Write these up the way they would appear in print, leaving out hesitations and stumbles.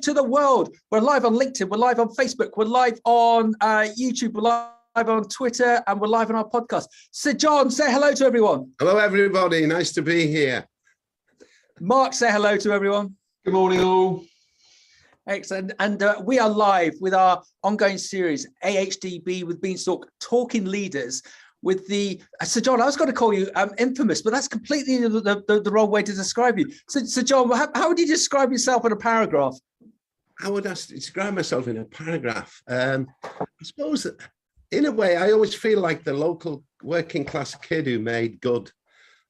live to the world. We're live on LinkedIn, we're live on Facebook, we're live on YouTube, we're live on Twitter, and we're live on our podcast. Sir John, say hello to everyone. Hello, everybody. Nice to be here. Mark, say hello to everyone. Good morning, all. Excellent. And we are live with our ongoing series, AHDB with Beanstalk, Talking Leaders, with the, Sir John, I was going to call you infamous, but that's completely the wrong way to describe you. So John, how would you describe yourself in a paragraph? How would I describe myself in a paragraph? I suppose, in a way, I always feel like the local working class kid who made good.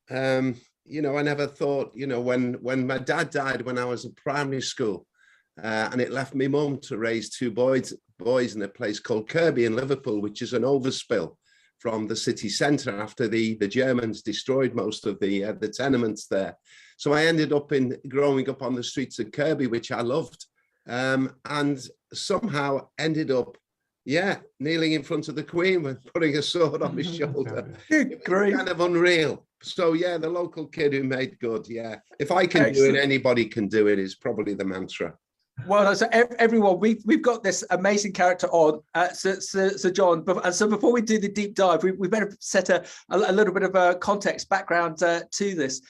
You know, I never thought, you know, when my dad died when I was in primary school, and it left me mum to raise two boys in a place called Kirby in Liverpool, which is an overspill from the city centre after the Germans destroyed most of the tenements there. So I ended up growing up on the streets of Kirby, which I loved, and somehow ended up, kneeling in front of the Queen with putting a sword on my shoulder. Great. Kind of unreal. So yeah, the local kid who made good. Yeah, if I can do it, anybody can do it is probably the mantra. Well, so everyone, we've got this amazing character on, Sir John. And so before we do the deep dive, we better set a little bit of a context background to this.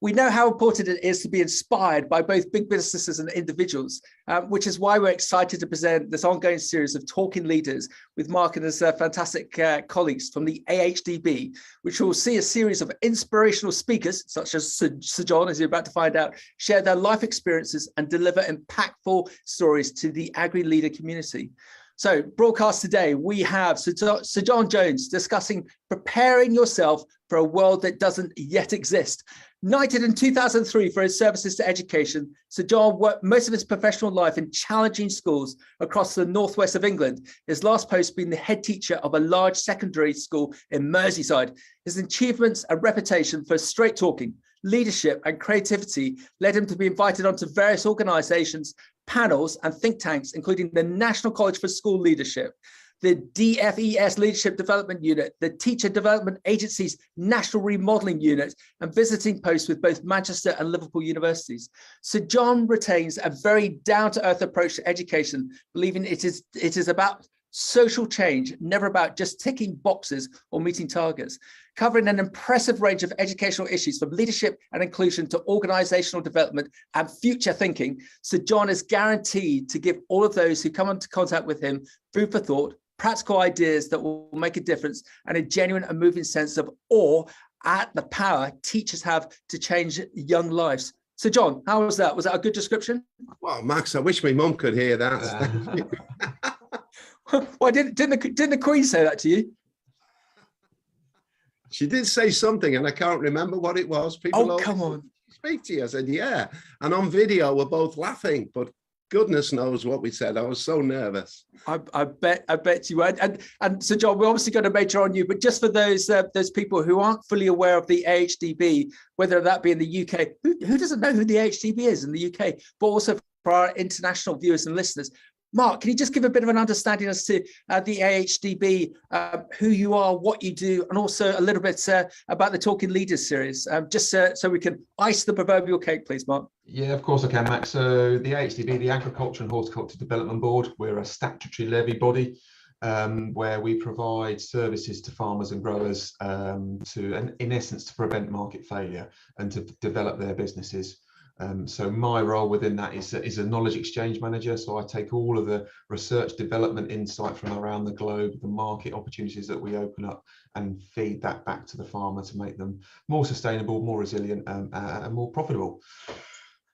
We know how important it is to be inspired by both big businesses and individuals, which is why we're excited to present this ongoing series of Talking Leaders with Mark and his fantastic colleagues from the AHDB, which will see a series of inspirational speakers, such as Sir John, as you're about to find out, share their life experiences and deliver impactful stories to the agri-leader community. So broadcast today, we have Sir John Jones discussing preparing yourself for a world that doesn't yet exist. Knighted in 2003 for his services to education, Sir John worked most of his professional life in challenging schools across the northwest of England, his last post being the head teacher of a large secondary school in Merseyside. His achievements and reputation for straight talking, leadership and creativity led him to be invited onto various organisations, panels and think tanks, including the National College for School Leadership, the DFES Leadership Development Unit, the Teacher Development Agency's National Remodelling Unit, and visiting posts with both Manchester and Liverpool universities. Sir John retains a very down-to-earth approach to education, believing it is about social change, never about just ticking boxes or meeting targets. Covering an impressive range of educational issues from leadership and inclusion to organisational development and future thinking, Sir John is guaranteed to give all of those who come into contact with him food for thought, practical ideas that will make a difference, and a genuine and moving sense of awe at the power teachers have to change young lives. So John, how was that? Was that a good description? Well, Max, I wish my mum could hear that. Why didn't the Queen say that to you? She did say something, and I can't remember what it was. People come on. Speak to you. I said, yeah. And on video, we're both laughing, but goodness knows what we said. I was so nervous. I bet you were. And so, John, we're obviously going to major on you, but just for those people who aren't fully aware of the AHDB, whether that be in the UK, who doesn't know who the AHDB is in the UK, but also for our international viewers and listeners, Mark, can you just give a bit of an understanding as to the AHDB, who you are, what you do, and also a little bit about the Talking Leaders series, just so we can ice the proverbial cake, please, Mark? Yeah, of course I can, Max. So the AHDB, the Agriculture and Horticulture Development Board, we're a statutory levy body where we provide services to farmers and growers in essence, to prevent market failure and to develop their businesses. So my role within that is a knowledge exchange manager. So I take all of the research, development, insight from around the globe, the market opportunities that we open up, and feed that back to the farmer to make them more sustainable, more resilient, and more profitable.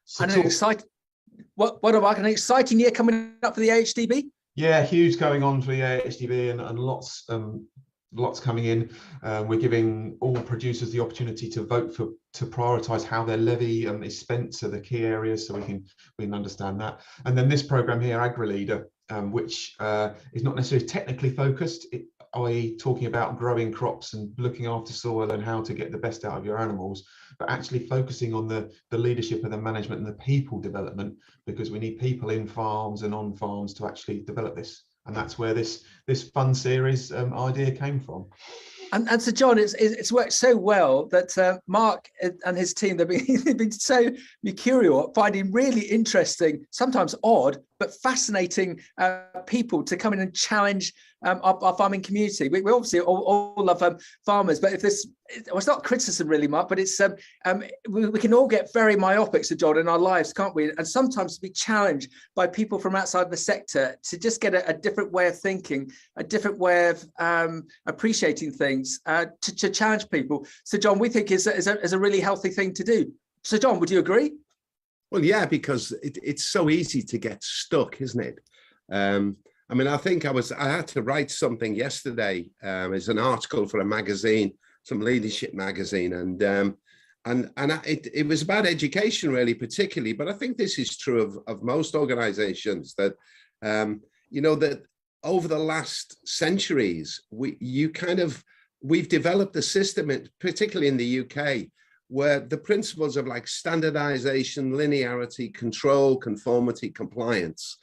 So and an exciting year coming up for the AHDB? Yeah, huge going on for the AHDB and lots coming in. We're giving all producers the opportunity to vote to prioritise how their levy is spent, so the key areas, so we can understand that. And then this programme here, Agri-Leader, which is not necessarily technically focused, i.e. talking about growing crops and looking after soil and how to get the best out of your animals, but actually focusing on the leadership and the management and the people development, because we need people in farms and on farms to actually develop this. And that's where this fun series idea came from. And so, John, it's worked so well that Mark and his team, they've been so mercurial, finding really interesting, sometimes odd, but fascinating people to come in and challenge our farming community. We obviously all love farmers, but if this, well, it's not criticism really, Mark, but it's we can all get very myopic, Sir John, in our lives, can't we? And sometimes be challenged by people from outside the sector to just get a different way of thinking, a different way of appreciating things, to challenge people. So, John, we think is a really healthy thing to do. So, John, would you agree? Well, yeah, because it's so easy to get stuck, isn't it? I mean, I think I had to write something yesterday. It's an article for a magazine, some leadership magazine, and it was about education, really, particularly. But I think this is true of most organisations, that you know, that over the last centuries, we've developed a system, particularly in the UK, where the principles of like standardization, linearity, control, conformity, compliance,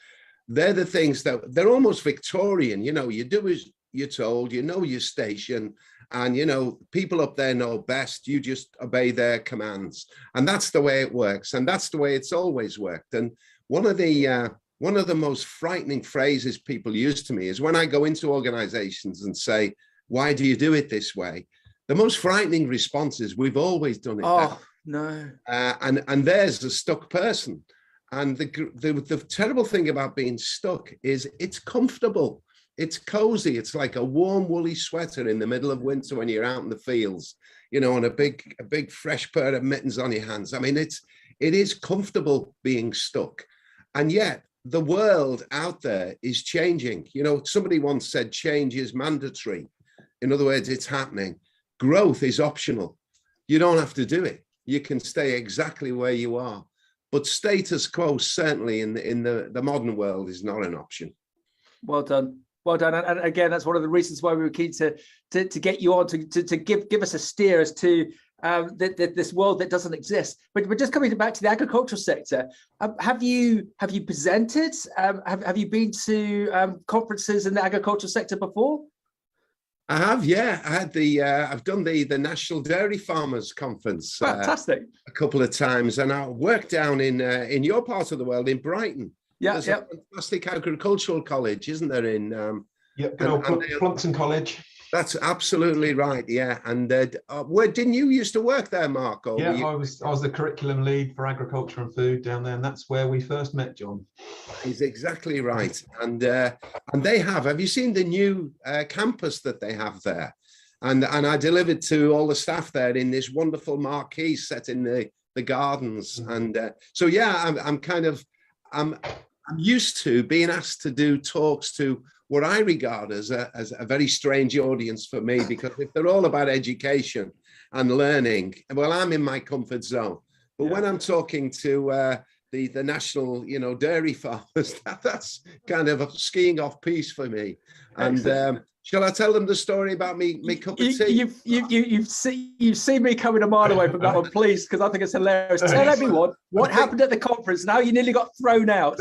they're the things that they're almost Victorian. You know, you do as you're told, you know your station, and you know people up there know best. You just obey their commands, and that's the way it works, and that's the way it's always worked. And one of the most frightening phrases people use to me is when I go into organizations and say, "Why do you do it this way?" The most frightening response is, "We've always done it." Oh, no. And there's a stuck person. And the terrible thing about being stuck is it's comfortable. It's cozy. It's like a warm woolly sweater in the middle of winter when you're out in the fields, you know, and a big fresh pair of mittens on your hands. I mean, it is comfortable being stuck. And yet the world out there is changing. You know, somebody once said change is mandatory. In other words, it's happening. Growth is optional. You don't have to do it. You can stay exactly where you are. But status quo, certainly in the modern world, is not an option. Well done. Well done. And again, that's one of the reasons why we were keen to get you on, to give us a steer as to this world that doesn't exist. But we're just coming back to the agricultural sector. Have you presented? Have you been to conferences in the agricultural sector before? I have, yeah. I've done the National Dairy Farmers Conference. Fantastic. A couple of times, and I worked down in your part of the world, in Brighton. Yeah, there's a fantastic agricultural college, isn't there? In Plumpton College. That's absolutely right. Yeah, and where didn't you used to work there, Mark? Or yeah, I was the curriculum lead for agriculture and food down there, and that's where we first met, John. He's exactly right. And they have you seen the new campus that they have there? And I delivered to all the staff there in this wonderful marquee set in the gardens. And so yeah, I'm used to being asked to do talks to what I regard as a very strange audience for me, because if they're all about education and learning, well, I'm in my comfort zone. But when I'm talking to the national, you know, dairy farmers, that's kind of a skiing off piece for me. And shall I tell them the story about me cup of tea? You've seen me coming a mile away from that one, please, because I think it's hilarious. Tell everyone what happened at the conference. Now you nearly got thrown out.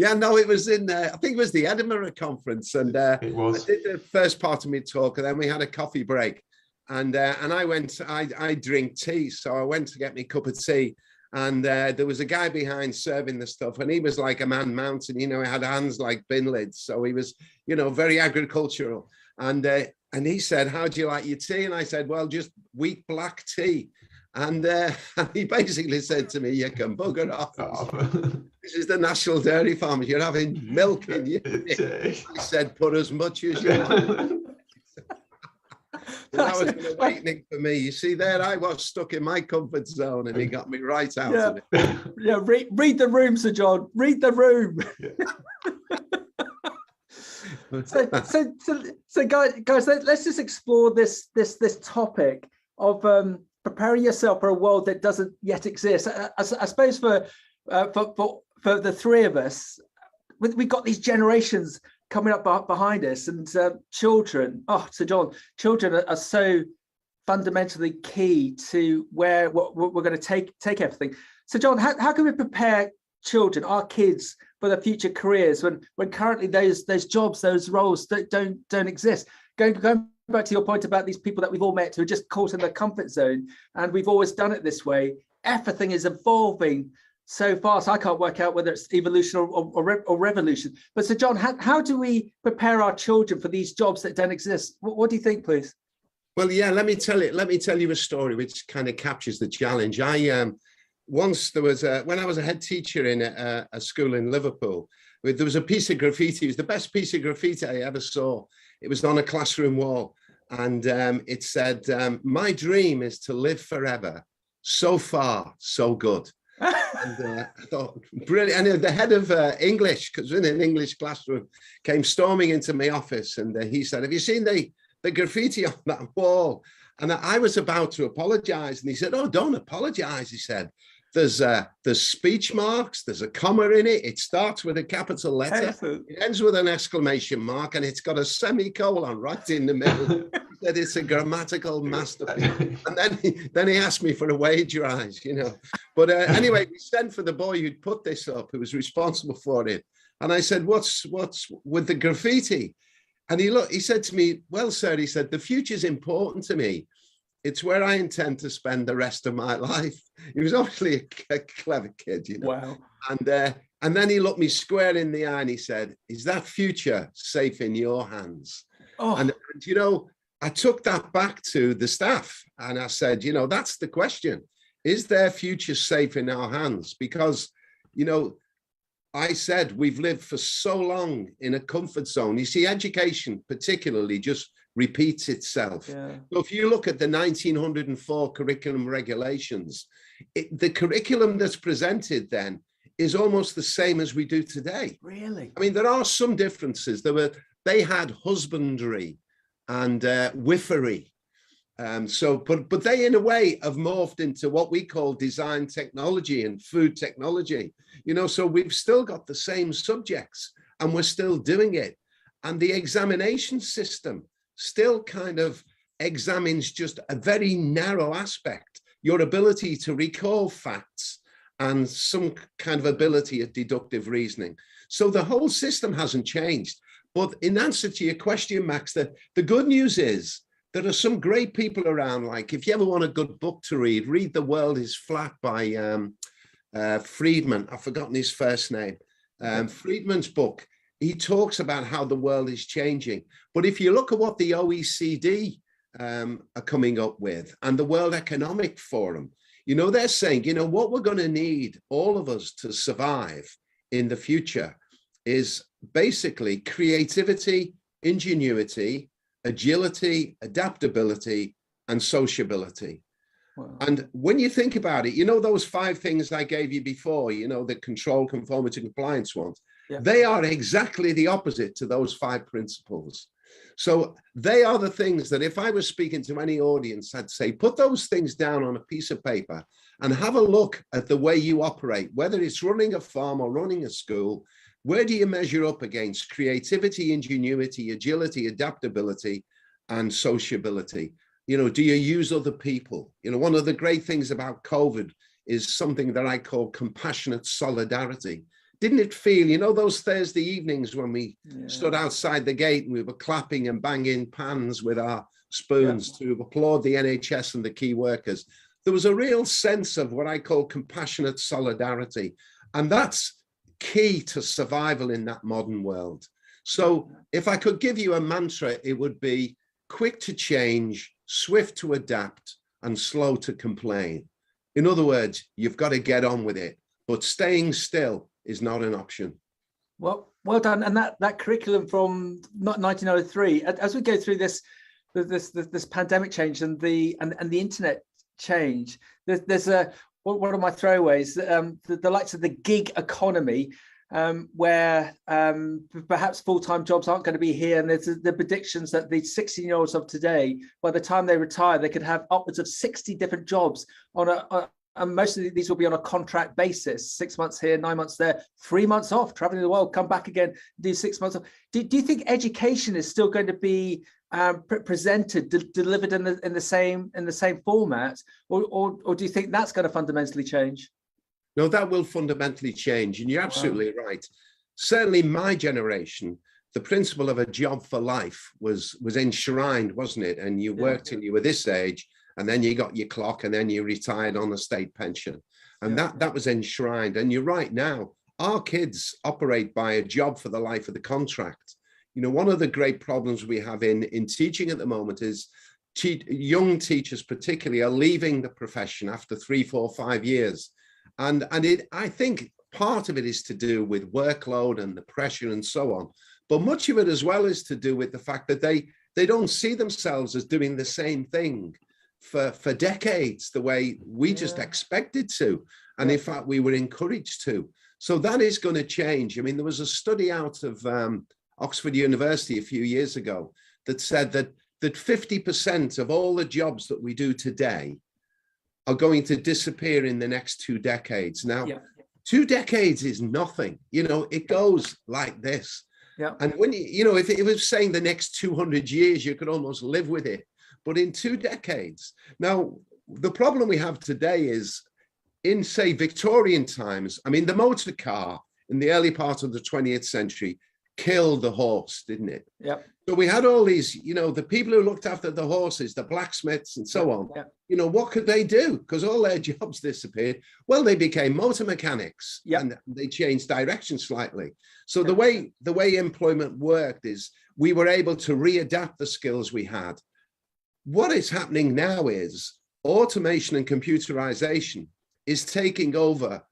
Yeah, no, it was in, I think it was the Edinburgh conference, and it was. I did the first part of my talk, and then we had a coffee break, and I drink tea, so I went to get me cup of tea, and there was a guy behind serving the stuff, and he was like a man mountain, you know, he had hands like bin lids, so he was, you know, very agricultural, and he said, "How do you like your tea?" And I said, "Well, just weak black tea." And he basically said to me, "You can bugger off. This is the National Dairy Farmers. You're having milk in you." He said, "Put as much as you want." That was an awakening for me. You see, there I was stuck in my comfort zone, and he got me right out of it. Yeah, read the room, Sir John. Read the room. So guys, let's just explore this topic of preparing yourself for a world that doesn't yet exist. I suppose for the three of us, we've got these generations coming up behind us, and children. Oh, so John, children are so fundamentally key to where we're going to take everything. So John, how can we prepare children, our kids, for their future careers when currently those jobs, those roles don't exist? Going back to your point about these people that we've all met who are just caught in their comfort zone, and we've always done it this way. Everything is evolving so fast. I can't work out whether it's evolution or revolution. But so, John, how do we prepare our children for these jobs that don't exist? What do you think, please? Well, yeah, let me tell you a story which kind of captures the challenge. Once there was when I was a head teacher in a school in Liverpool, there was a piece of graffiti. It was the best piece of graffiti I ever saw. It was on a classroom wall, and it said, "My dream is to live forever. So far, so good." And I thought, brilliant. And the head of English, because in an English classroom, came storming into my office, and he said, "Have you seen the graffiti on that wall?" And I was about to apologize, and he said, "Oh, don't apologize." He said, there's speech marks, there's a comma in it, it starts with a capital letter, it ends with an exclamation mark, and it's got a semicolon right in the middle. He said it's a grammatical masterpiece. And then he asked me for a wage rise, you know. But anyway, we sent for the boy who'd put this up, who was responsible for it. And I said, what's with the graffiti? And he said to me, "Well, sir," he said, "the future's important to me. It's where I intend to spend the rest of my life." He was obviously a clever kid, you know. Wow. And then he looked me square in the eye and he said, "Is that future safe in your hands?" Oh. And you know, I took that back to the staff and I said, you know, that's the question. Is their future safe in our hands? Because, you know, I said we've lived for so long in a comfort zone. You see, education particularly just repeats itself. Yeah. So if you look at the 1904 curriculum regulations, the curriculum that's presented then is almost the same as we do today. Really? I mean, there are some differences. They had husbandry and whiffery. But they in a way have morphed into what we call design technology and food technology. You know, so we've still got the same subjects and we're still doing it. And the examination system still kind of examines just a very narrow aspect, your ability to recall facts and some kind of ability at deductive reasoning. So the whole system hasn't changed. But in answer to your question, Max, the good news is there are some great people around. Like if you ever want a good book to read The World is Flat by Friedman. I've forgotten his first name. Friedman's book, he talks about how the world is changing. But if you look at what the OECD are coming up with and the World Economic Forum, you know, they're saying, you know, what we're going to need, all of us, to survive in the future is basically creativity, ingenuity, agility, adaptability, and sociability. Wow. And when you think about it, you know, those 5 things I gave you before, you know, the control, conformity, compliance ones, yeah, they are exactly the opposite to those 5 principles. So they are the things that if I was speaking to any audience, I'd say, put those things down on a piece of paper and have a look at the way you operate, whether it's running a farm or running a school. Where do you measure up against creativity, ingenuity, agility, adaptability, and sociability? You know, do you use other people? You know, one of the great things about COVID is something that I call compassionate solidarity. Didn't it feel, you know, those Thursday evenings when we stood outside the gate and we were clapping and banging pans with our spoons to applaud the NHS and the key workers? There was a real sense of what I call compassionate solidarity. And that's key to survival in that modern world. So if I could give you a mantra, it would be quick to change, swift to adapt, and slow to complain. In other words, you've got to get on with it, but staying still is not an option. Well done. And that curriculum from 1903, as we go through this pandemic change and the internet change, there's one of my throwaways, the likes of the gig economy, where perhaps full-time jobs aren't going to be here. And there's the predictions that the 16-year-olds of today, by the time they retire, they could have upwards of 60 different jobs and most of these will be on a contract basis, 6 months here, 9 months there, 3 months off, traveling the world, come back again, do 6 months off. Do you think education is still going to be presented, delivered in the same format, or do you think that's going to fundamentally change? No, that will fundamentally change, and you're absolutely right. Certainly, my generation, the principle of a job for life was enshrined, wasn't it? And you worked till you were this age, and then you got your clock, and then you retired on a state pension. And that was enshrined. And you're right, now our kids operate by a job for the life of the contract. You know, one of the great problems we have in teaching at the moment is young teachers particularly are leaving the profession after 3, 4, 5 years. And I think part of it is to do with workload and the pressure and so on. But much of it as well is to do with the fact that they don't see themselves as doing the same thing for decades, the way we just expected to. And in fact, we were encouraged to. So that is going to change. I mean, there was a study out of Oxford University a few years ago that said that 50% of all the jobs that we do today are going to disappear in the next 2 decades. Now, 2 decades is nothing. You know, it goes like this. Yeah. And when you know, if it was saying the next 200 years, you could almost live with it. But in 2 decades, now the problem we have today is in, say, Victorian times. I mean, the motor car in the early part of the 20th century killed the horse, didn't it? Yeah. So we had all these, you know, the people who looked after the horses, the blacksmiths and so on. Yeah. You know, what could they do? Because all their jobs disappeared. Well, they became motor mechanics, and they changed direction slightly. So the way employment worked is we were able to readapt the skills we had. What is happening now is automation and computerization is taking over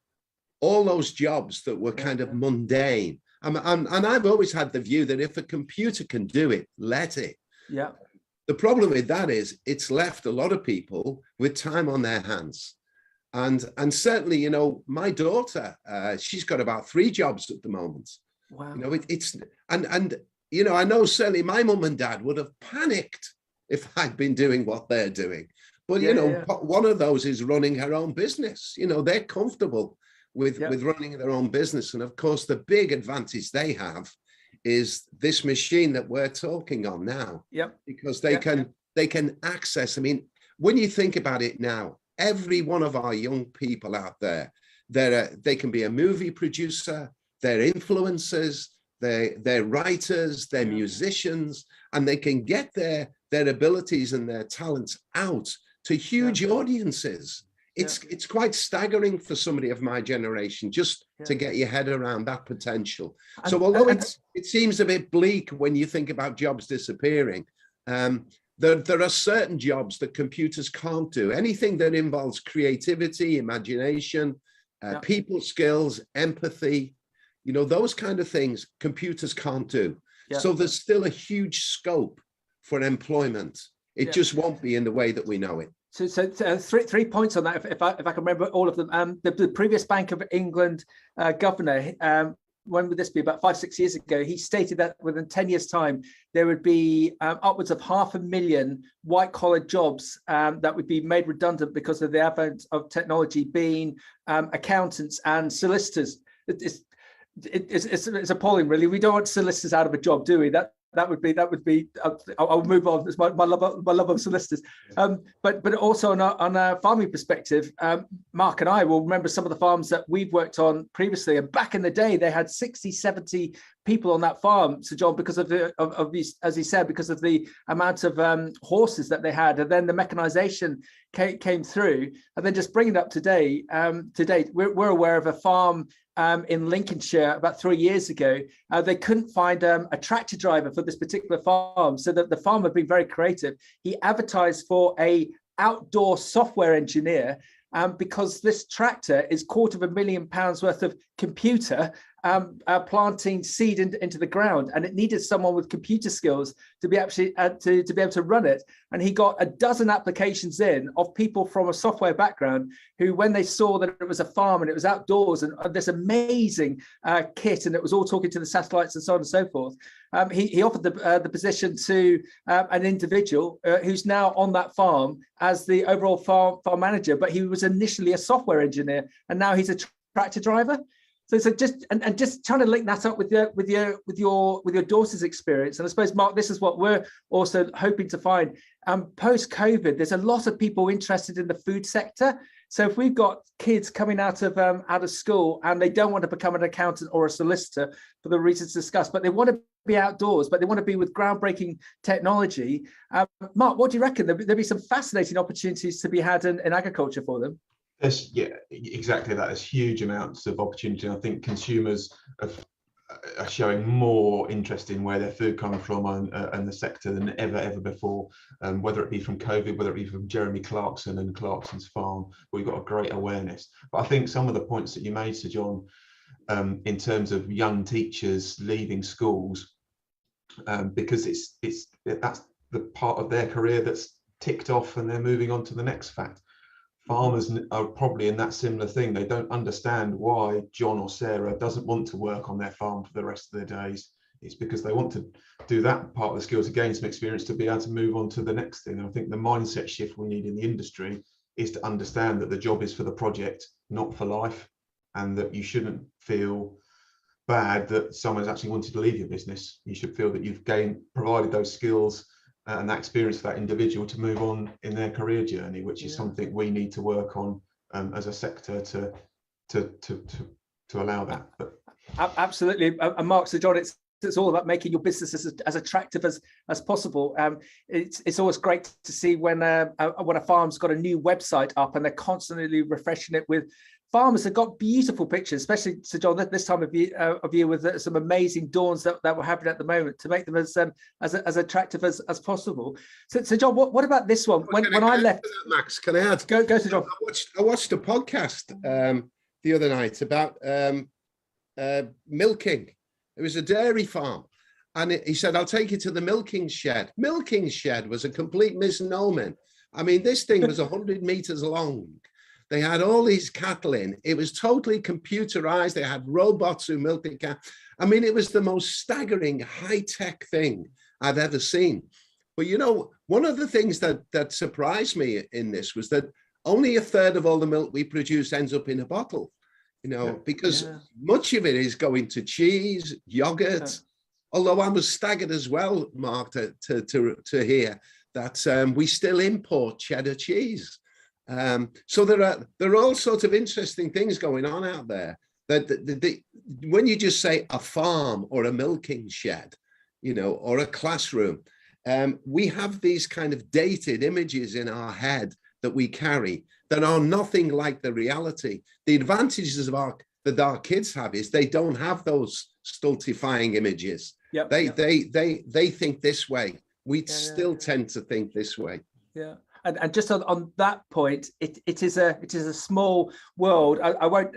all those jobs that were kind of mundane. And I've always had the view that if a computer can do it, let it. Yeah. The problem with that is it's left a lot of people with time on their hands. And certainly, you know, my daughter, she's got about 3 jobs at the moment. Wow. You know, and you know, I know certainly my mum and dad would have panicked if I'd been doing what they're doing. But, you know, one of those is running her own business. You know, they're comfortable with running their own business. And of course, the big advantage they have is this machine that we're talking on now. Because they can access, I mean, when you think about it now, every one of our young people out there, they can be a movie producer, they're influencers, they're writers, they're musicians, and they can get their abilities and their talents out to huge audiences. It's quite staggering for somebody of my generation just to get your head around that potential. So although it seems a bit bleak when you think about jobs disappearing, there are certain jobs that computers can't do. Anything that involves creativity, imagination, people skills, empathy, you know, those kind of things computers can't do. So there's still a huge scope for employment. It just won't be in the way that we know it. So 3 points on that, if I can remember all of them. The previous Bank of England governor, when would this be? About 5-6 years ago, he stated that within 10 years' time, there would be upwards of 500,000 white-collar jobs that would be made redundant because of the advent of technology, being accountants and solicitors. It's appalling, really. We don't want solicitors out of a job, do we? That would be. I'll move on. It's my love of solicitors. But also on a farming perspective, Mark and I will remember some of the farms that we've worked on previously. And back in the day, they had 60, 70 people on that farm, Sir John, because of these, as he said, because of the amount of horses that they had, and then the mechanization came through. And then just bringing it up to date, we're aware of a farm in Lincolnshire about 3 years ago. They couldn't find a tractor driver for this particular farm, so that the farmer had been very creative. He advertised for a outdoor software engineer because this tractor is £250,000 worth of computer planting seed into the ground, and it needed someone with computer skills to be actually to be able to run it. And he got a dozen applications in of people from a software background who, when they saw that it was a farm and it was outdoors and this amazing kit, and it was all talking to the satellites and so on and so forth, he offered the position to an individual who's now on that farm as the overall farm manager. But he was initially a software engineer, and now he's a tractor driver. So just trying to link that up with your daughter's experience. And I suppose, Mark, this is what we're also hoping to find. Post-COVID, there's a lot of people interested in the food sector. So if we've got kids coming out of school and they don't want to become an accountant or a solicitor for the reasons discussed, but they want to be outdoors, but they want to be with groundbreaking technology. Mark, what do you reckon? There'll be some fascinating opportunities to be had in agriculture for them. Yeah, exactly that. There's huge amounts of opportunity. I think consumers are showing more interest in where their food comes from and the sector than ever before, whether it be from COVID, whether it be from Jeremy Clarkson and Clarkson's Farm. We've got a great awareness. But I think some of the points that you made, Sir John, in terms of young teachers leaving schools, because that's the part of their career that's ticked off and they're moving on to the next fact. Farmers are probably in that similar thing. They don't understand why John or Sarah doesn't want to work on their farm for the rest of their days. It's because they want to do that part of the skills to gain some experience to be able to move on to the next thing. And I think the mindset shift we need in the industry is to understand that the job is for the project, not for life, and that you shouldn't feel bad that someone's actually wanted to leave your business. You should feel that you've provided those skills and that experience for that individual to move on in their career journey, which is something we need to work on as a sector to allow that. But absolutely, and Mark, Sir John, it's all about making your business as attractive as possible. It's always great to see when a farm's got a new website up and they're constantly refreshing it with. Farmers have got beautiful pictures, especially, Sir John, this time of year with some amazing dawns that we're having at the moment to make them as attractive as possible. So John, what about this one? When I left, Max, can I add? Go, Sir John. I watched a podcast the other night about milking. It was a dairy farm, and he said, "I'll take you to the milking shed." Milking shed was a complete misnomer. I mean, this thing was 100 meters long. They had all these cattle in. It was totally computerized. They had robots who milked the cattle. I mean, it was the most staggering high-tech thing I've ever seen. But you know, one of the things that surprised me in this was that only a third of all the milk we produce ends up in a bottle. You know, because much of it is going to cheese, yogurt. Although I was staggered as well, Mark, to hear that we still import cheddar cheese. So there are all sorts of interesting things going on out there. That when you just say a farm or a milking shed, you know, or a classroom, we have these kind of dated images in our head that we carry that are nothing like the reality. The advantages that our kids have is they don't have those stultifying images. Yep. They think this way. We still tend to think this way. Yeah. And just on that point, it is a small world. I won't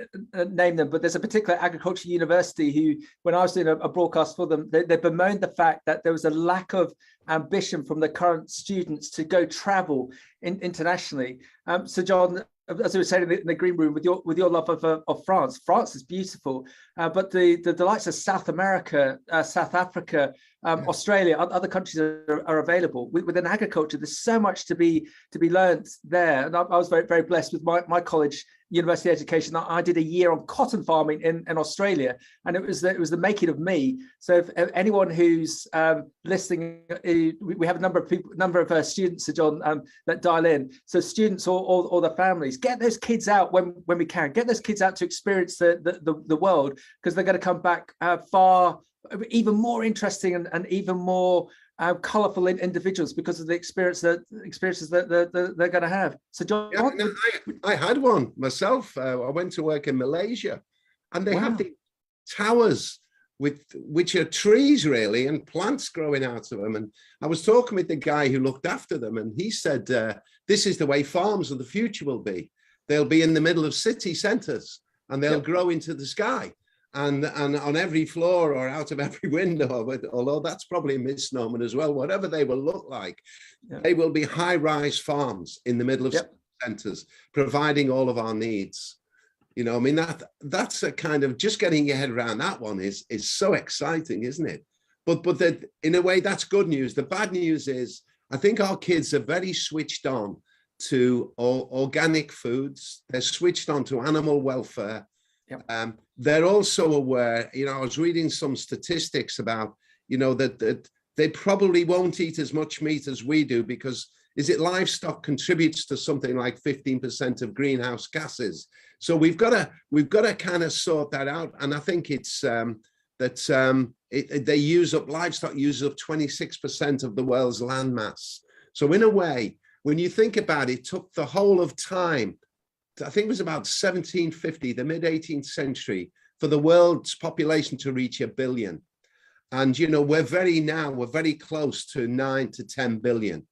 name them, but there's a particular agriculture university who, when I was doing a broadcast for them, they bemoaned the fact that there was a lack of ambition from the current students to go travel internationally. So John, as I was saying in the green room, with your love of France, France is beautiful, but the likes of South America, South Africa, Australia, other countries are available. Within agriculture, there's so much to be learned there. And I was very, very blessed with my college university education. I did a year on cotton farming in Australia, and it was the making of me. So if anyone who's listening, we have a number of students, Sir John, that dial in. So students or the families, get those kids out when we can. Get those kids out to experience the world, because they're going to come back far even more interesting and even more colourful individuals because of the experiences that they're going to have. So John, I had one myself. I went to work in Malaysia, and they have the towers which are trees really, and plants growing out of them. And I was talking with the guy who looked after them, and he said, "This is the way farms of the future will be. They'll be in the middle of city centres, and they'll grow into the sky." And on every floor or out of every window, although that's probably a misnomer as well, whatever they will look like, they will be high-rise farms in the middle of centres, providing all of our needs. You know, I mean, that's a kind of, just getting your head around that one is so exciting, isn't it? But in a way, that's good news. The bad news is, I think our kids are very switched on to organic foods. They're switched on to animal welfare. Yep. They're also aware, you know, I was reading some statistics about, you know, that they probably won't eat as much meat as we do, because livestock contributes to something like 15% of greenhouse gases. So we've got to kind of sort that out. And I think it's that livestock uses up 26% of the world's land mass. So in a way, when you think about it, it took the whole of time, I think it was about 1750, the mid 18th century, for the world's population to reach 1 billion. And, you know, we're very close to 9 to 10 billion.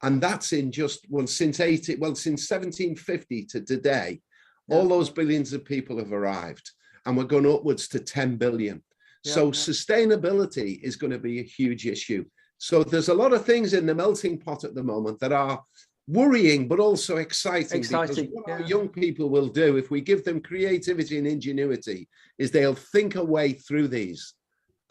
And that's in just, since 1750 to today, all those billions of people have arrived, and we're going upwards to 10 billion. So sustainability is going to be a huge issue. So there's a lot of things in the melting pot at the moment that are worrying, but also exciting. Because what our young people will do, if we give them creativity and ingenuity, is they'll think a way through these,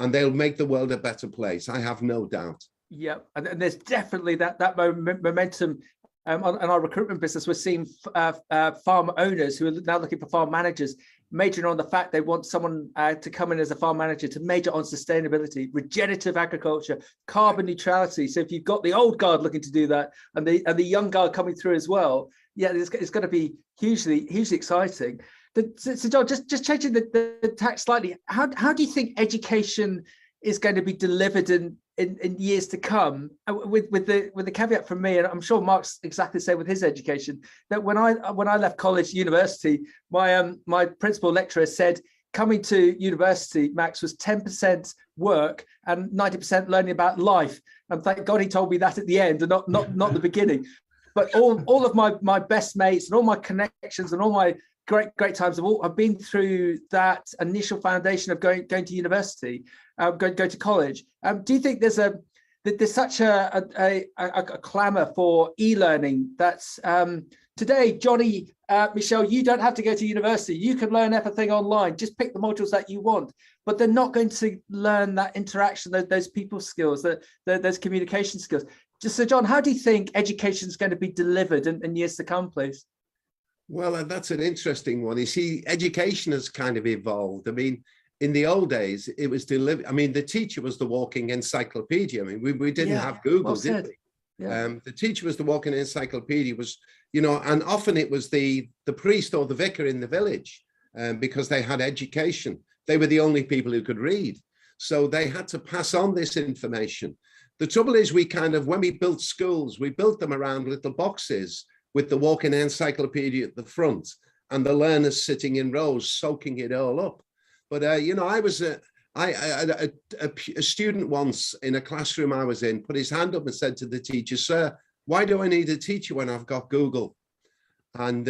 and they'll make the world a better place. I have no doubt. Yeah, and there's definitely that momentum. On our recruitment business, we're seeing farm owners who are now looking for farm managers, majoring on the fact they want someone to come in as a farm manager to major on sustainability, regenerative agriculture, carbon neutrality. So if you've got the old guard looking to do that, and the young guard coming through as well, it's going to be hugely exciting. So John, just changing the tack slightly, how do you think education is going to be delivered in years to come, with the caveat from me, and I'm sure Mark's exactly the same with his education, that when I left college, university, my principal lecturer said coming to university, Max, was 10% work and 90% learning about life. And thank God he told me that at the end and not the beginning. But all of my best mates and all my connections and all my great times have been through that initial foundation of going to university, go to college. Do you think there's such a clamour for e-learning that's today, Johnny, Michelle, you don't have to go to university. You can learn everything online. Just pick the modules that you want. But they're not going to learn that interaction, those people skills, those communication skills. So, John, how do you think education is going to be delivered in years to come, please? Well, that's an interesting one. You see, education has kind of evolved. I mean, in the old days, it was delivered. I mean, the teacher was the walking encyclopedia. I mean, we didn't have Google, did we? Yeah. The teacher was the walking encyclopedia, and often it was the priest or the vicar in the village, because they had education. They were the only people who could read. So they had to pass on this information. The trouble is, when we built schools, we built them around little boxes with the walking encyclopedia at the front and the learners sitting in rows, soaking it all up. But, I was a student once in a classroom I was in, put his hand up and said to the teacher, "Sir, why do I need a teacher when I've got Google?" And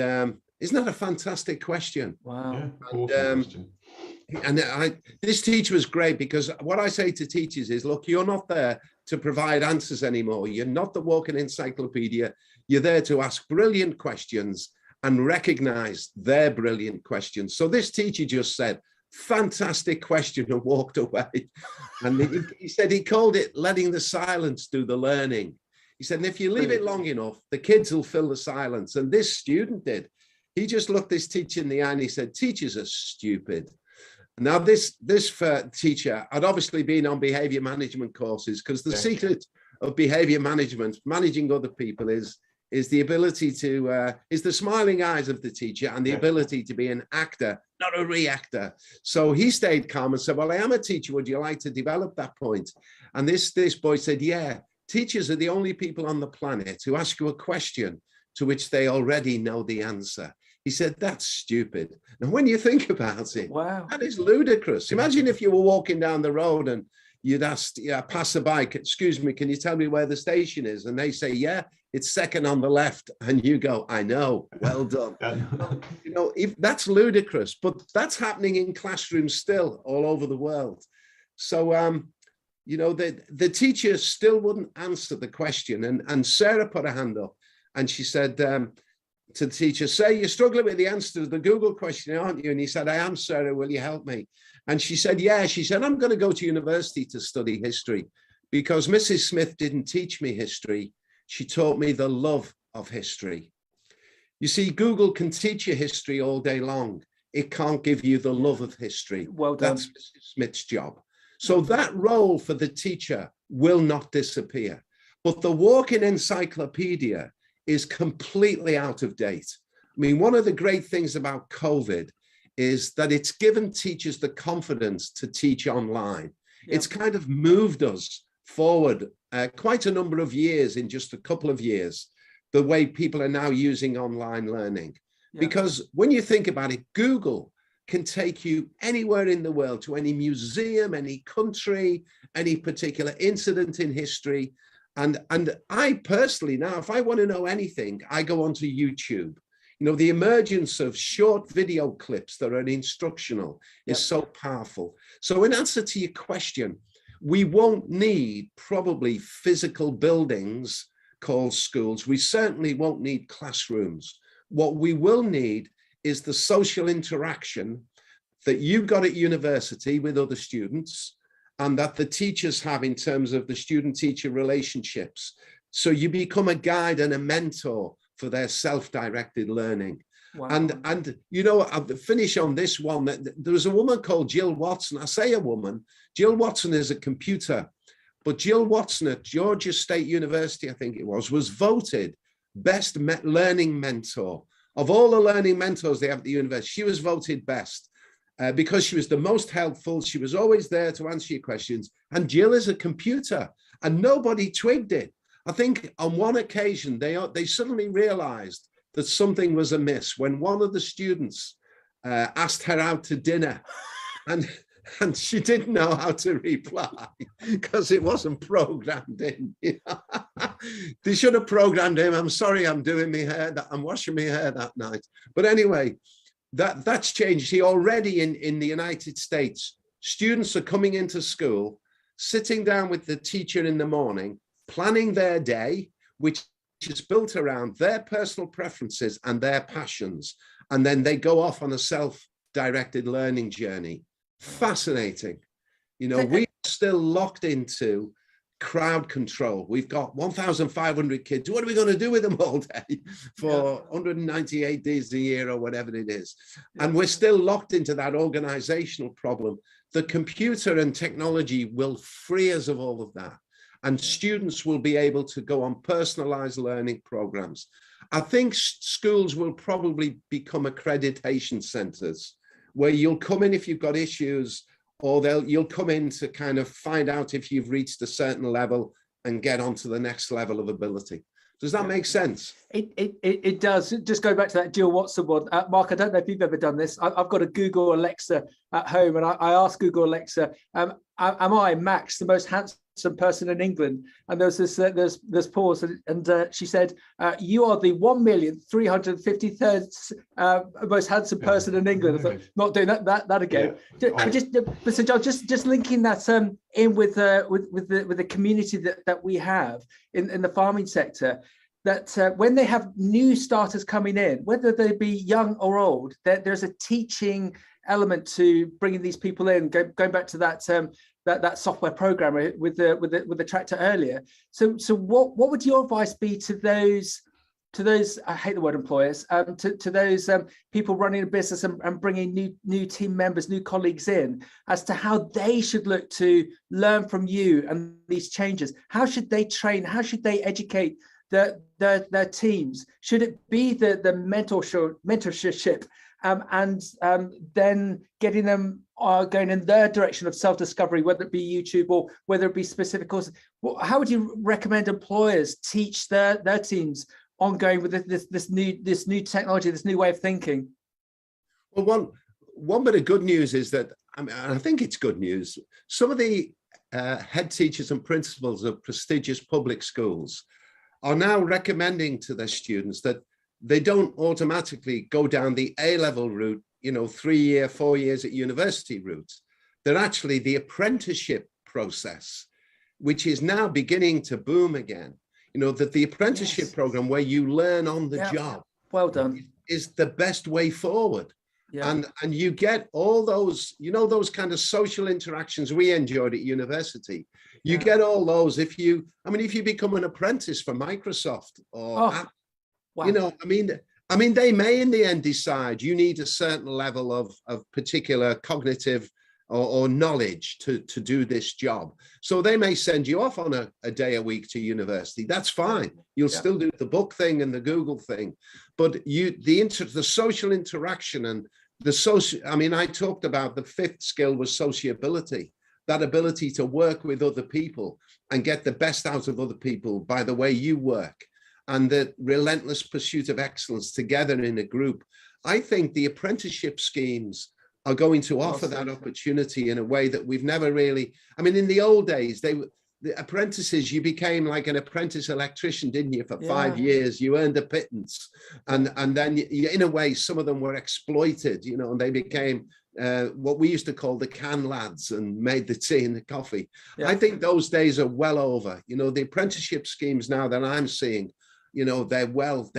isn't that a fantastic question? Wow. Yeah, this teacher was great, because what I say to teachers is, look, you're not there to provide answers anymore. You're not the walking encyclopedia. You're there to ask brilliant questions and recognize their brilliant questions. So this teacher just said, "Fantastic question," and walked away. And he said he called it letting the silence do the learning. He said, and if you leave it long enough, the kids will fill the silence. And this student did. He just looked this teacher in the eye and he said, "Teachers are stupid." Now, this teacher had obviously been on behavior management courses, because the secret of behavior management, managing other people, is the ability to, is the smiling eyes of the teacher and the ability to be an actor, not a reactor. So he stayed calm and said, "Well, I am a teacher. Would you like to develop that point?" And this boy said, "Yeah, teachers are the only people on the planet who ask you a question to which they already know the answer." He said, "That's stupid." And when you think about it, wow, that is ludicrous. Imagine if you were walking down the road and you'd ask a passerby, "Excuse me, can you tell me where the station is?" And they say, "Yeah, it's second on the left." And you go, "I know, well done." If that's ludicrous, but that's happening in classrooms still all over the world. So, the teacher still wouldn't answer the question. And Sarah put her hand up and she said, to the teacher, "Say, you're struggling with the answer to the Google question, aren't you?" And he said, "I am, Sarah. Will you help me?" And she said, "Yeah." She said, "I'm going to go to university to study history, because Mrs. Smith didn't teach me history. She taught me the love of history." You see, Google can teach you history all day long. It can't give you the love of history. Well done. That's Mrs. Smith's job. So that role for the teacher will not disappear. But the walking encyclopedia is completely out of date. I mean, one of the great things about COVID is that it's given teachers the confidence to teach online. Yeah. It's kind of moved us forward quite a number of years, in just a couple of years, the way people are now using online learning. Yeah. Because when you think about it, Google can take you anywhere in the world, to any museum, any country, any particular incident in history. And I personally, now, if I want to know anything, I go onto YouTube. You know, the emergence of short video clips that are instructional is so powerful. So in answer to your question, we won't need probably physical buildings called schools. We certainly won't need classrooms. What we will need is the social interaction that you got at university with other students, and that the teachers have in terms of the student-teacher relationships. So you become a guide and a mentor for their self-directed learning. Wow. And you know, I'll finish on this one. There was a woman called Jill Watson. I say a woman. Jill Watson is a computer, but Jill Watson at Georgia State University, I think it was voted best learning mentor. Of all the learning mentors they have at the university, she was voted best. Because she was the most helpful. She was always there to answer your questions. And Jill is a computer, and nobody twigged it. I think on one occasion, they suddenly realized that something was amiss when one of the students asked her out to dinner, and she didn't know how to reply because it wasn't programmed in. You know? They should have programmed him. I'm sorry, I'm doing my hair. I'm washing my hair that night. But anyway, that's changed. See, already in the United States, students are coming into school, sitting down with the teacher in the morning, planning their day, which is built around their personal preferences and their passions. And then they go off on a self-directed learning journey. Fascinating. You know, we're still locked into crowd control. We've got 1,500 kids. What are we going to do with them all day for 198 days a year or whatever it is? And we're still locked into that organizational problem. The computer and technology will free us of all of that. And students will be able to go on personalized learning programs. I think schools will probably become accreditation centers where you'll come in if you've got issues, or you'll come in to kind of find out if you've reached a certain level and get on to the next level of ability. Does that make sense? It does. Just go back to that Jill Watson one. Mark, I don't know if you've ever done this. I've got a Google Alexa at home, and I asked Google Alexa, am I, Max, the most handsome person in England? And there's this pause, and she said, you are the 1,353rd most handsome person in England. I thought, not doing that again. Yeah. But so John, just linking that in with the community that we have in the farming sector, that when they have new starters coming in, whether they be young or old, there's a teaching element to bringing these people in. Going back to that software programmer with the tractor earlier. So what would your advice be to those? I hate the word employers. To those people running a business and bringing new team members, new colleagues in, as to how they should look to learn from you and these changes. How should they train? How should they educate their teams? Should it be the mentorship and then getting them going in their direction of self-discovery, whether it be YouTube or whether it be specific courses? How would you recommend employers teach their teams ongoing with this new technology, this new way of thinking? Well, one bit of good news is that, I think it's good news, some of the head teachers and principals of prestigious public schools are now recommending to their students that they don't automatically go down the A-level route, 3 year, 4 years at university route. They're actually the apprenticeship process, which is now beginning to boom again. That the apprenticeship program where you learn on the job. Well done. Is the best way forward. Yeah. And you get all those, those kind of social interactions we enjoyed at university. You get all those if you become an apprentice for Microsoft or Apple, wow. They may in the end decide you need a certain level of particular cognitive or knowledge to do this job. So they may send you off on a day a week to university. That's fine. You'll still do the book thing and the Google thing, but the social interaction and I mean, I talked about the fifth skill was sociability, that ability to work with other people and get the best out of other people by the way you work, and the relentless pursuit of excellence together in a group. I think the apprenticeship schemes are going to offer that opportunity in a way that we've never really, I mean, in the old days, the apprentices, you became like an apprentice electrician, didn't you? For 5 years, you earned a pittance. And then in a way, some of them were exploited, you know, and they became what we used to call the can lads and made the tea and the coffee. Yeah. I think those days are well over. You know, the apprenticeship schemes now that I'm seeing, you know, they're well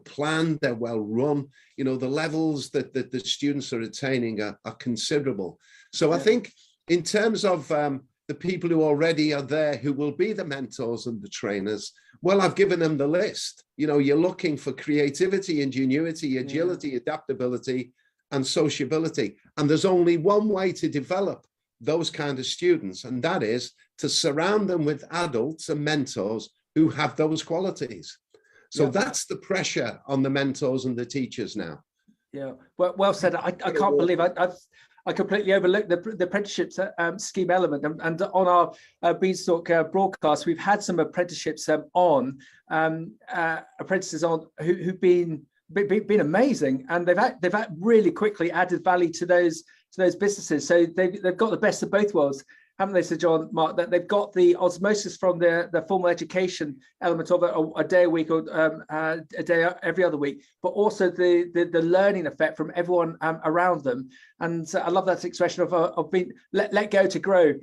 planned, they're well run. You know, the levels that the students are attaining are considerable. So I think in terms of the people who already are there, who will be the mentors and the trainers, well, I've given them the list. You know, you're looking for creativity, ingenuity, agility, adaptability, and sociability. And there's only one way to develop those kind of students, and that is to surround them with adults and mentors who have those qualities. So that's the pressure on the mentors and the teachers now. Yeah, well said. I can't believe I completely overlooked the apprenticeships scheme element. And on our Beanstalk broadcast, we've had some apprenticeships on apprentices on who've been amazing, and they've really quickly added value to those businesses. So they've got the best of both worlds, haven't they, Sir John, Mark? That they've got the osmosis from the formal education element of a day a week or a day every other week, but also the learning effect from everyone around them. And I love that expression of being let go to grow,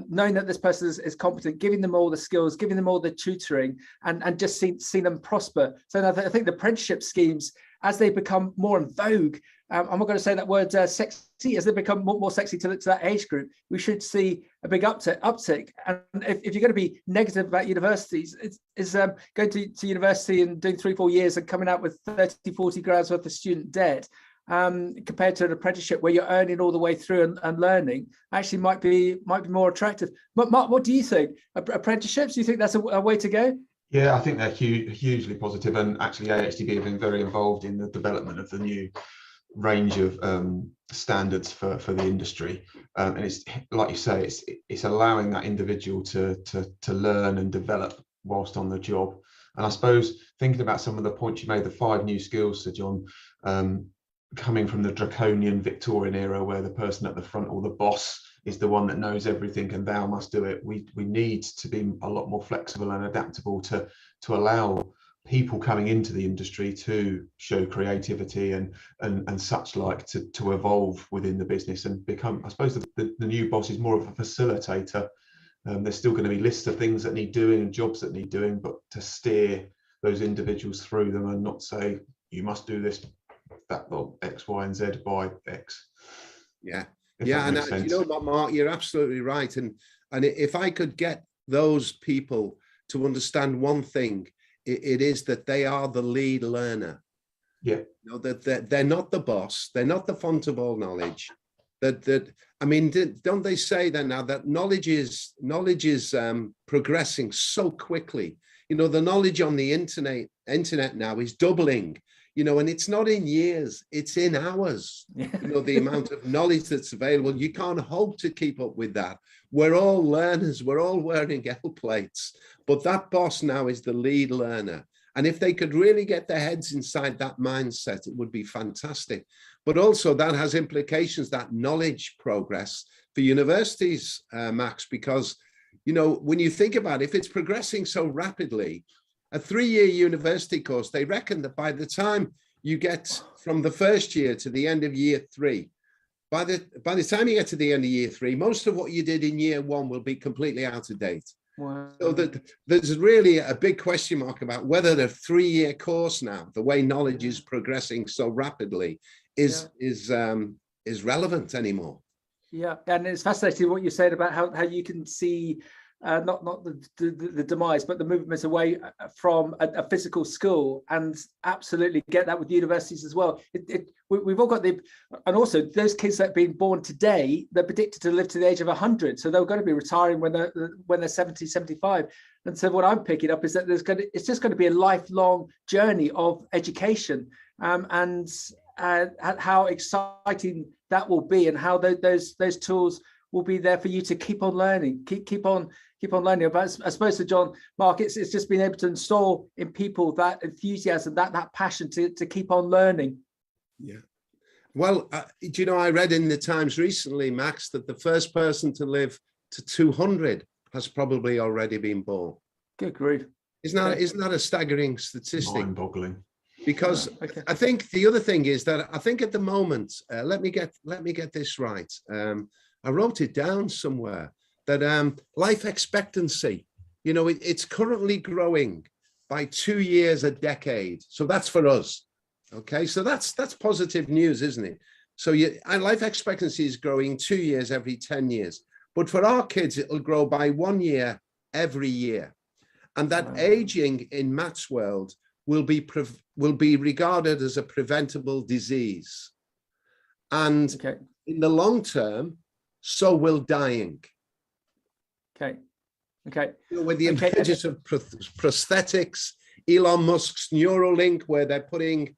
knowing that this person is competent, giving them all the skills, giving them all the tutoring, and just seeing them prosper. So I think the apprenticeship schemes, as they become more in vogue, I'm not going to say that word sexy, as they become more sexy to that age group, we should see a big uptick. And if you're going to be negative about universities, it's going to university and doing 3-4 years and coming out with 30-40 grand worth of student debt, compared to an apprenticeship where you're earning all the way through and learning, actually might be more attractive. But Mark, what do you think? Apprenticeships, do you think that's a way to go? Yeah, I think they're hugely positive, and actually AHDB have been very involved in the development of the new range of standards for the industry, and it's like you say, it's allowing that individual to learn and develop whilst on the job. And I suppose thinking about some of the points you made, the 5 new skills, Sir John, coming from the draconian Victorian era where the person at the front or the boss is the one that knows everything and thou must do it. We need to be a lot more flexible and adaptable to allow people coming into the industry to show creativity and such like to evolve within the business and become, I suppose the new boss is more of a facilitator. There's still going to be lists of things that need doing and jobs that need doing, but to steer those individuals through them and not say you must do this, that, well, X, Y, and Z by X. Yeah. Yeah, and you know what, Mark, you're absolutely right. And if I could get those people to understand one thing, it is that they are the lead learner. Yeah. You know, that they're not the boss, they're not the font of all knowledge. That I mean, don't they say that now that knowledge is progressing so quickly? You know, the knowledge on the internet now is doubling. You know, and it's not in years, it's in hours. You know, the amount of knowledge that's available, you can't hope to keep up with that. We're all learners, we're all wearing L plates, but that boss now is the lead learner. And if they could really get their heads inside that mindset, it would be fantastic. But also that has implications, that knowledge progress for universities, Max, because, you know, when you think about it, if it's progressing so rapidly, a 3-year university course, they reckon that by the time you get from the first year to the end of year 3, by the time you get to the end of year 3, most of what you did in year 1 will be completely out of date. Wow. So there's really a big question mark about whether the 3-year course now, the way knowledge is progressing so rapidly, is relevant anymore. Yeah, and it's fascinating what you said about how you can see not the demise, but the movements away from a physical school, and absolutely get that with universities as well. We've all got and also those kids that have been born today, they're predicted to live to the age of 100, so they're going to be retiring when they're 70, 75. And so what I'm picking up is that it's just going to be a lifelong journey of education, and how exciting that will be, and how those tools will be there for you to keep on learning, keep on learning. But I suppose, to John, Mark, it's just being able to install in people that enthusiasm, that passion to keep on learning. Yeah. Well, do you know, I read in the Times recently, Max, that the first person to live to 200 has probably already been born. Good grief. Isn't that a staggering statistic? Mind-boggling. Because I think the other thing is that I think at the moment, let me get this right. I wrote it down somewhere that life expectancy, you know, it's currently growing by 2 years a decade. So that's for us. Okay, so that's positive news, isn't it? So life expectancy is growing 2 years every 10 years. But for our kids, it'll grow by 1 year every year. And that aging in Matt's world will be regarded as a preventable disease. And in the long term, so will dying. Okay. You know, with the emergence of prosthetics, Elon Musk's Neuralink, where they're putting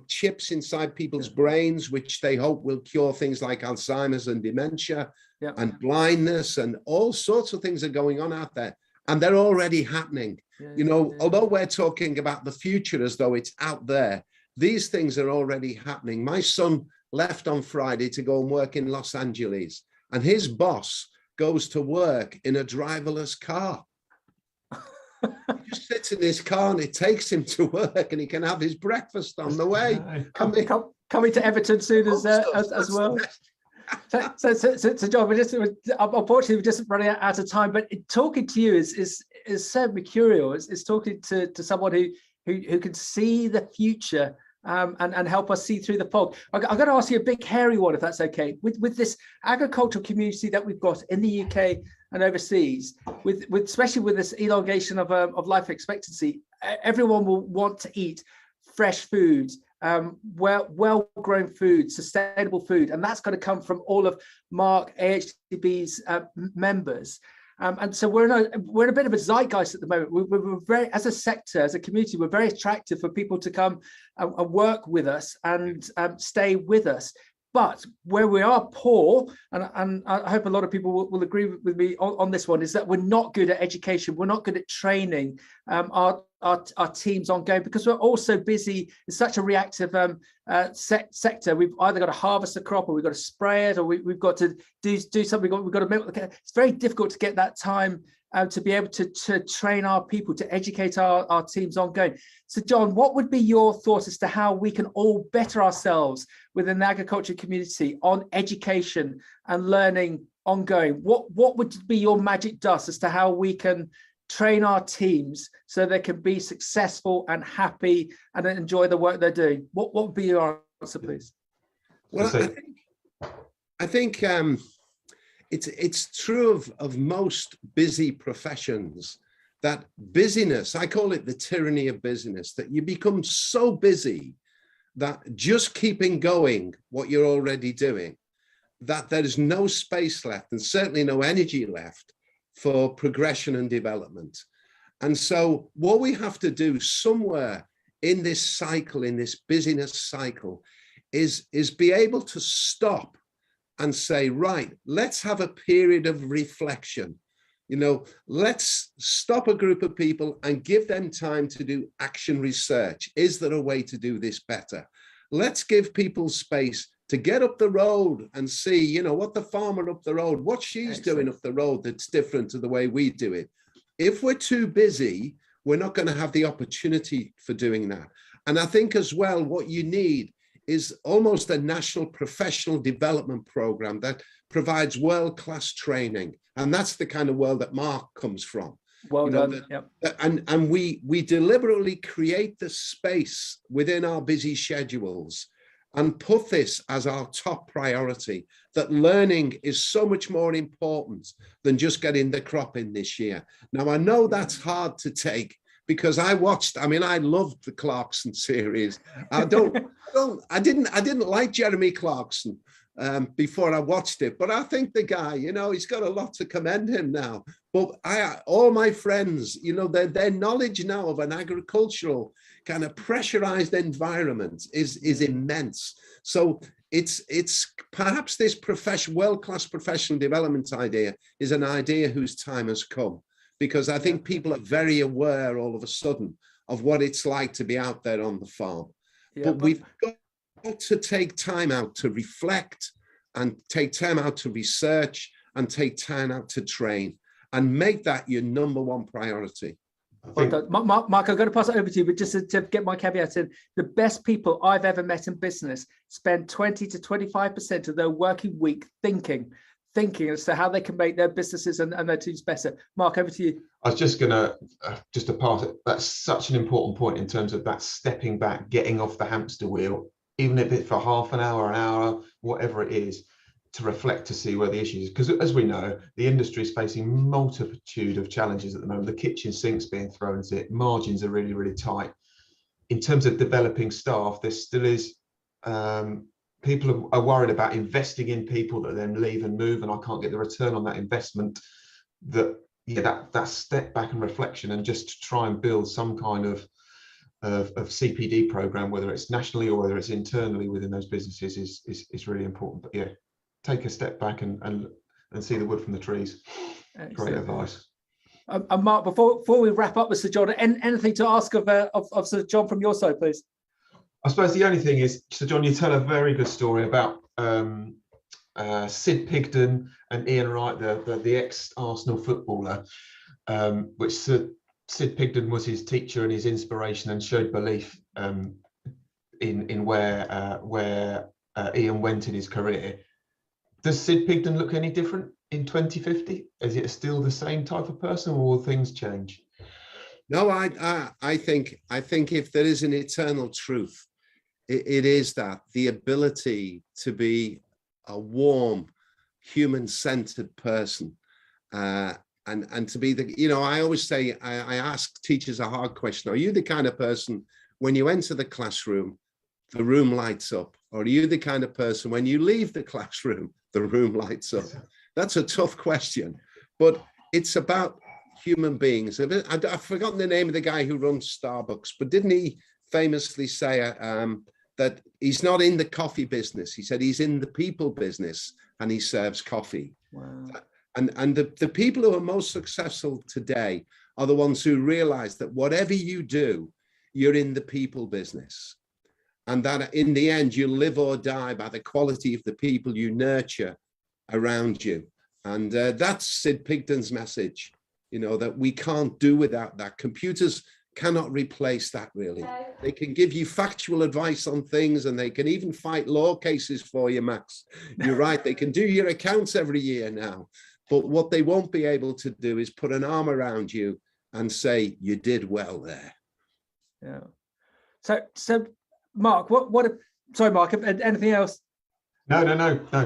chips inside people's brains, which they hope will cure things like Alzheimer's and dementia and blindness, and all sorts of things are going on out there. And they're already happening. Although we're talking about the future as though it's out there, these things are already happening. My son left on Friday to go and work in Los Angeles, and his boss goes to work in a driverless car. He just sits in his car and it takes him to work, and he can have his breakfast on the way. Coming to Everton soon as well. So John, unfortunately we're just running out of time. But talking to you is so mercurial. It's talking to someone who can see the future and help us see through the fog. I've got to ask you a big hairy one, if that's okay. With this agricultural community that we've got in the UK and overseas, with especially with this elongation of life expectancy, everyone will want to eat fresh foods. Well-grown food, sustainable food, and that's going to come from all of Mark AHDB's members. And so we're in a bit of a zeitgeist at the moment. We're very, as a sector, as a community, we're very attractive for people to come and work with us and stay with us. But where we are poor, and I hope a lot of people will agree with me on this one, is that we're not good at education. We're not good at training our teams ongoing, because we're also busy. It's such a reactive sector. We've either got to harvest a crop, or we've got to spray it, or we've got to do something. We've got to milk. It's very difficult to get that time to be able to train our people, to educate our teams ongoing. So John, what would be your thoughts as to how we can all better ourselves within the agriculture community on education and learning ongoing? What would be your magic dust as to how we can train our teams so they can be successful and happy and enjoy the work they're doing? What would be your answer, please? Well, I think it's true of most busy professions, that busyness, I call it the tyranny of busyness, that you become so busy that just keeping going what you're already doing, that there is no space left, and certainly no energy left for progression and development. And so what we have to do somewhere in this cycle, in this busyness cycle, is be able to stop and say, right, let's have a period of reflection. You know, let's stop a group of people and give them time to do action research. Is there a way to do this better? Let's give people space to get up the road and see, you know, what the farmer up the road, what she's doing up the road that's different to the way we do it. If we're too busy, we're not going to have the opportunity for doing that. And I think as well, what you need is almost a national professional development program that provides world-class training. And that's the kind of world that Mark comes from. Well done. Yep. And we deliberately create the space within our busy schedules and put this as our top priority, that learning is so much more important than just getting the crop in this year. Now, I know that's hard to take, because I loved the Clarkson series. I didn't like Jeremy Clarkson before I watched it, but I think the guy, you know, he's got a lot to commend him now. But all my friends, you know, their knowledge now of an agricultural kind of pressurized environment is immense. So it's perhaps this world-class professional development idea is an idea whose time has come, because I think people are very aware all of a sudden of what it's like to be out there on the farm. Yeah, but we've got to take time out to reflect, and take time out to research, and take time out to train, and make that your number one priority. Mark, I'm going to pass it over to you, but just to get my caveat in, the best people I've ever met in business spend 20 to 25% of their working week thinking as to how they can make their businesses and their teams better. Mark, over to you. I was just going to just to pass it. That's such an important point in terms of that stepping back, getting off the hamster wheel, even if it's for half an hour, whatever it is, to reflect, to see where the issues, because as we know, the industry is facing multitude of challenges at the moment. The kitchen sink's being thrown at it, margins are really, really tight. In terms of developing staff, there still is, people are worried about investing in people that then leave and move, and I can't get the return on that investment. That step back and reflection, and just to try and build some kind of CPD program, whether it's nationally or whether it's internally within those businesses, is really important. But yeah, take a step back and see the wood from the trees. Excellent. Great advice. And Mark, before we wrap up with Sir John, anything to ask of Sir John from your side, please? I suppose the only thing is, Sir John, you tell a very good story about Sid Pigden and Ian Wright, the ex-Arsenal footballer, which Sid Pigden was his teacher and his inspiration, and showed belief in where Ian went in his career. Does Sid Pigden look any different in 2050? Is it still the same type of person, or will things change? No, I think if there is an eternal truth, it is that the ability to be a warm, human-centered person, and to be the, you know, I always say, I ask teachers a hard question: are you the kind of person when you enter the classroom, the room lights up, or are you the kind of person when you leave the classroom, the room lights up? That's a tough question, but it's about human beings. I've forgotten the name of the guy who runs Starbucks, but didn't he famously say that he's not in the coffee business? He said he's in the people business, and he serves coffee. Wow. And the people who are most successful today are the ones who realize that whatever you do, you're in the people business, and that in the end you live or die by the quality of the people you nurture around you. And that's Sid Pigden's message, you know, that we can't do without that. Computers cannot replace that, really. They can give you factual advice on things, and they can even fight law cases for you, Max. You're right, they can do your accounts every year now. But what they won't be able to do is put an arm around you and say, you did well there. Yeah. So Mark, sorry, Mark, anything else? No.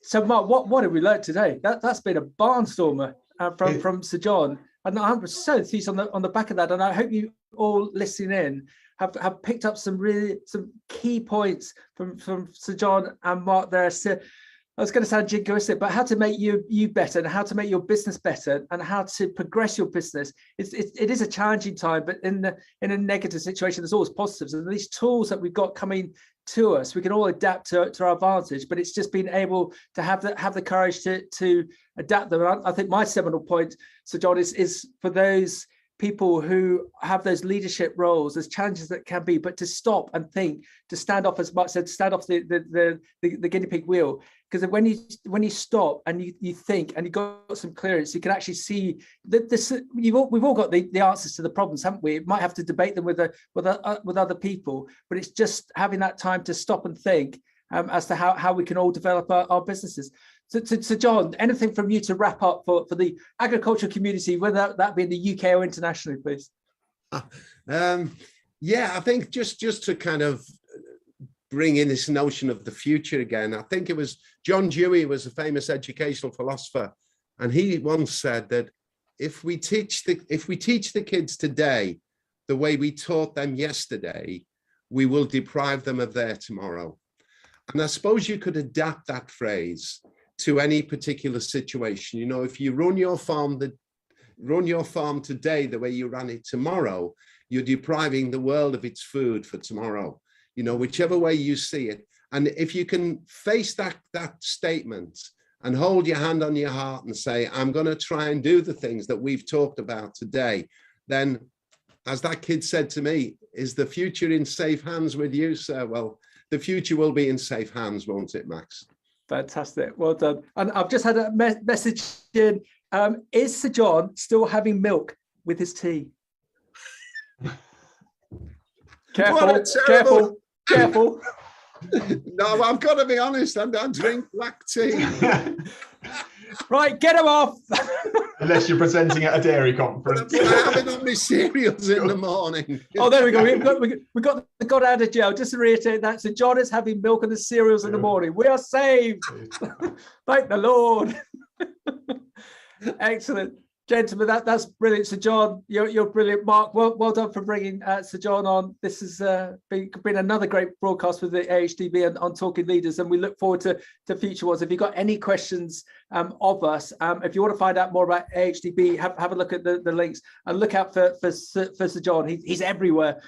So Mark, what have we learned today? That's been a barnstormer from Sir John, and I'm so enthused on the back of that. And I hope you all listening in have picked up some key points from Sir John and Mark there. So I was going to sound jingoistic, but how to make you better, and how to make your business better, and how to progress your business. It is a challenging time, but in a negative situation, there's always positives. And these tools that we've got coming to us, we can all adapt to our advantage. But it's just being able to have the courage to adapt them. And I think my seminal point, Sir John, is for those people who have those leadership roles, there's challenges that can be, but to stop and think, to stand off, as Mark said, stand off the guinea pig wheel. Because when you stop and you think and you've got some clearance, you can actually see that we've all got the answers to the problems, haven't we? It might have to debate them with other people, but it's just having that time to stop and think as to how we can all develop our businesses. So John, anything from you to wrap up for the agricultural community, whether that be in the UK or internationally, please? Yeah, I think just to kind of bring in this notion of the future again, I think it was John Dewey was a famous educational philosopher, and he once said that if we teach the kids today the way we taught them yesterday, we will deprive them of their tomorrow. And I suppose you could adapt that phrase to any particular situation. You know, if you run your farm today the way you ran it tomorrow, you're depriving the world of its food for tomorrow, you know, whichever way you see it. And if you can face that statement and hold your hand on your heart and say, I'm going to try and do the things that we've talked about today, then, as that kid said to me, is the future in safe hands with you, sir? Well, the future will be in safe hands, won't it, Max? Fantastic. Well done. And I've just had a message in. Is Sir John still having milk with his tea? Careful. No, I've got to be honest. I drink black tea. Right, get him off. Unless you're presenting at a dairy conference. I have it on my cereals in the morning. Oh, there we go. We got out of jail. Just to reiterate that. So John is having milk and the cereals in the morning. We are saved. Thank the Lord. Excellent. Gentlemen, that's brilliant. Sir John, you're brilliant. Mark, well done for bringing Sir John on. This has been another great broadcast with the AHDB and on Talking Leaders, and we look forward to future ones. If you've got any questions of us, if you want to find out more about AHDB, have a look at the links and look out for Sir John. He's everywhere.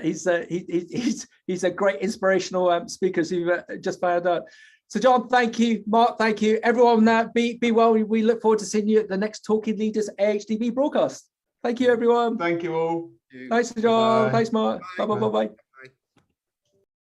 He's a great inspirational speaker, as you've just found out. So John, thank you. Mark, thank you. Everyone, be well. We look forward to seeing you at the next Talking Leaders AHDB broadcast. Thank you, everyone. Thank you all. Thanks, John. Bye. Thanks, Mark. Bye.